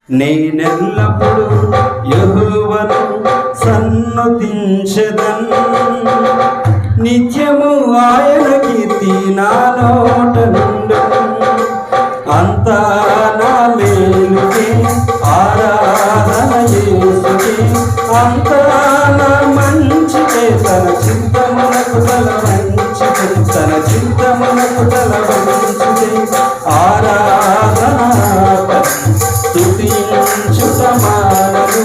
నేనెల్లప్పుడు యెహోవాను సన్నుతించెదను, నిత్యము ఆయన కీర్తి నా నోట నుండును. అంతా నా మేలుకే ఆరాధన యేసుకే, అంతా నా మంచికే, తన చిత్తమునకు తల వంచితే, తన చిత్తమునకు తల వంచితే ఆరాధన స్తుతించుట మానను,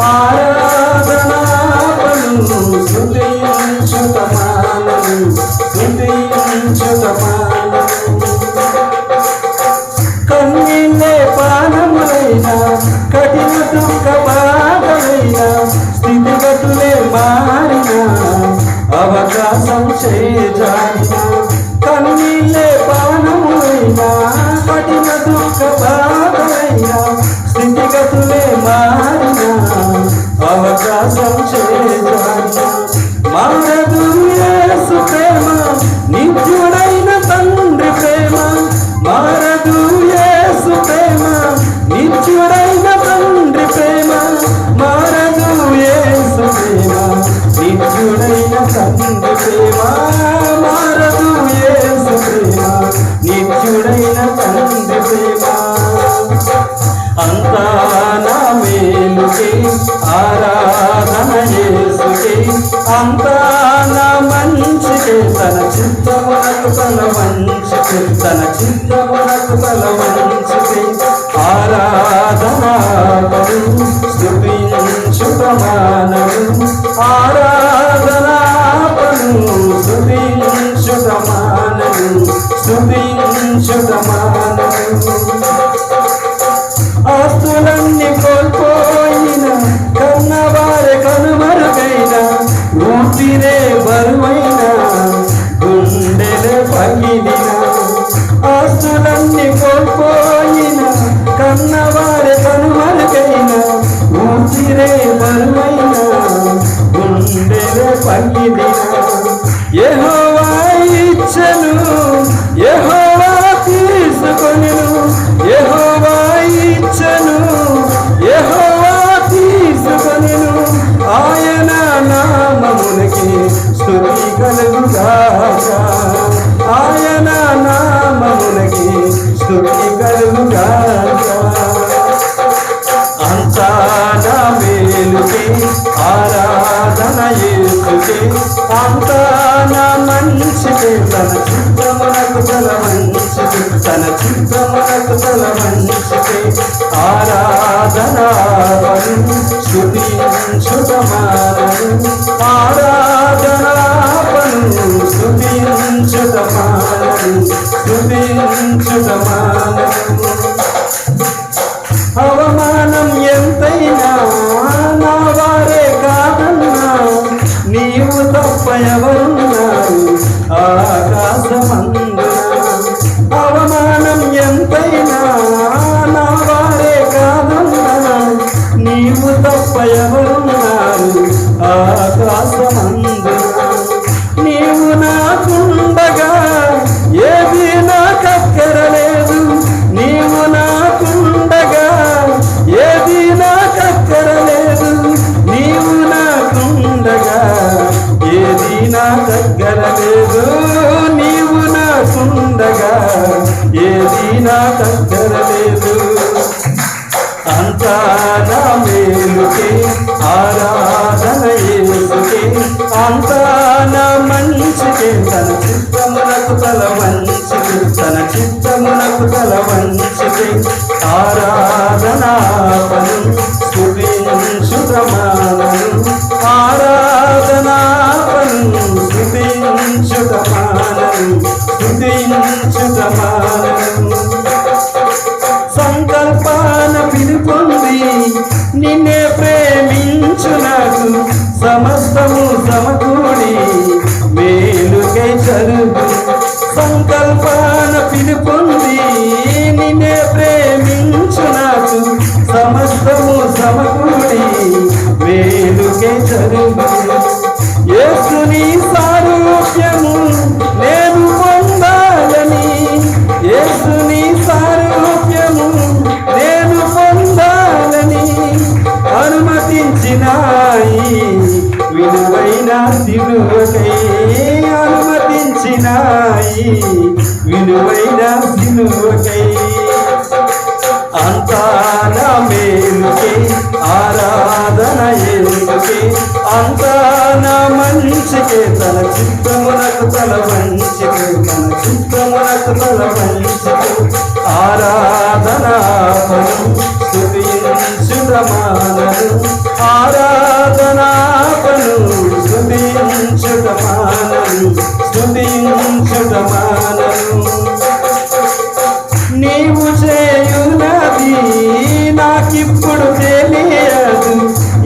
ఆరాధన స్తుతించుట మానను, స్తుతించుట మానను. కన్నీళ్ళే పానములైన, కఠిన దుఃఖ బాధలైన, స్థితిగతులే మారిన, అవకాశం చేజారిన. కన్నీళ్ళే పానములైన, కఠిన దుఃఖ బాధలైన, స్థితిగతులే మారిన, అవకాశం చేజారిన. మారదు యేసు ప్రేమ, నిత్యుడైన తండ్రి ప్రేమ. మారదు యేసు ప్రేమ, నిత్యుడైన తండ్రి ప్రేమ. మారదు యేసు ప్రేమ, నిత్యుడైన తండ్రి ప్రేమ. మారదు యేసు ప్రేమ, నిత్యుడైన తండ్రి ప్రేమ. అంతా నా మేలుకే ఆరాధన యేసుకే, అంతా నా మంచికే, తన చిత్తమునకు తల వంచితే, తన చిత్తమునకు తల వంచితే ఆరాధన స్తుతించుట మానను, ఆరాధన స్తుతించుట మానను, స్తుతించుట మానను. ఆస్తులన్నీ కోల్పోయిన, కన్నవారే కనుమరుగైన, ఊపిరే బరువైన, గుండెలే పగిలిన. ఆస్తులన్నీ కోల్పోయిన, కన్నవారే కనుమరుగైన, ఊపిరే బరువైన, గుండెలే పగిలిన. యెహోవా ఇచ్చెను, యెహోవా తీసుకొనెను, యెహోవా ఇచ్చెను, యెహోవా తీసుకొనెను. ఆయన నామమునకి స్తుతి కలుగుగాక, ఆయన నామమునకి స్తుతి కలుగుగాక. అంతా నా మేలుకే ఆరాధన యేసుకే, అంతా నా మంచికే, తన చిత్తమునకు తల వంచితే, తన చిత్తమునకు తల వంచితే ఆరాధన స్తుతించుట మానను, ఆరాధన స్తుతించుట మానను, స్తుతించుట మానను. అవమానం ఎంతైనా నా వారే కాదన్నా, నీవు తప్ప ఎవరున్నారు ఆకాశమందున. అవమానం ఎంతైనా నా వారే కాదన్నా, నీవు తప్ప ఎవరున్నారు ఆకాశమందున. నీవు నాకుండగా ఏది నాకక్కరలేదు, నీవు నాకుండగా ఏది నాకక్కరలేదు, నీవు నాకుండగా ఏది నాకక్కరలేదు, నీవు నాకుండగా ఏది నాకక్కరలేదు. అంతా నా మేలుకే ఆరాధన యేసుకే, అంతా నా మంచికే, తన చిత్తమునకు తల వంచితే, తన చిత్తమునకు తల వంచితే ఆరాధన స్తుతించుట మానను, ఆరాధన స్తుతించుట మానను, స్తుతించుట మానను. సంకల్పాన పిలుపొంది నిన్నే ప్రేమించు నాకు, సమస్తము సమకూడి మేలుకై జరుగు. సంకల్పాన పిలుపొంది నిన్నే ప్రేమించు నాకు, సమస్తము సమకూడి మేలుకై జరుగు. సిలువకై అనుమతించినాయి విలువైన సిలువకై అంతా నా మేలుకే ఆరాధన ఎందుకే అంతా నా మంచికే తన చిత్తమునకు తల వంచికే తన చిత్తమునకు తల వంచికే ఆరాధనాపను స్తుతించుటమానను ఆరాధనాపను స్తుతించుటమానను స్తుతించుటమానను నీవు చేయునది నాకిప్పుడు తెలియదు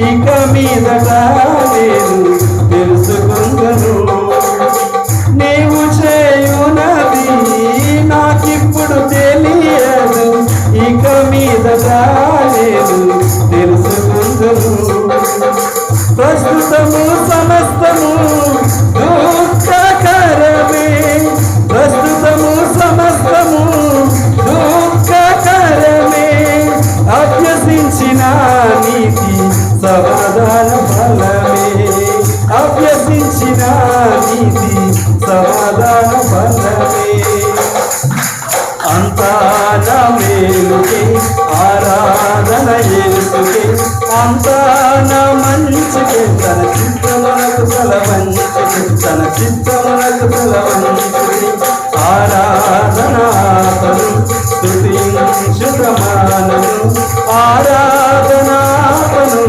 ఇక మీదట నేను తెలుసుకుందును నీవు చేయునది నాకిప్పుడు తెలియదు ఇక మీదట నేను తెలుసుకుందును ప్రస్తుతము సమస్తము దుఃఖకరమే ప్రస్తుతము సమస్తము దుఃఖకరమే అభ్యసించిన నీతి సమాధాన ఫలమే అభ్యసించిన నీతి సమాధాన ఫలమే అంతా నా మేలుకే ఆరాధన యేసుకే అంతా నా మంచికే తన చిత్తమునకు తల వంచికే తన చిత్తమునకు తల వంచికే ఆరాధనాపను స్తుతించుటమానను ఆరాధనాపను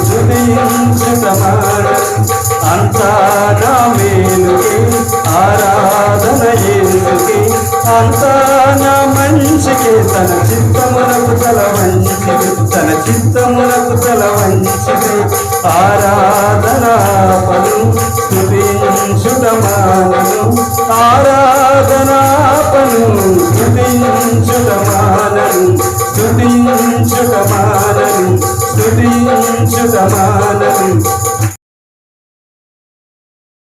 స్తుతించుటమానను అంతా నా మేలుకే ఆరాధన యేసుకే అంతా నా మంచికే తన చిత్తమునకు తల వంచికే తన చిత్తమునకు తల వంచికే ఆరాధనాపను స్తుతించుటమానను ఆరాధనాపను స్తుతించుటమానను స్తుతించుటమానను స్తుతించుటమానను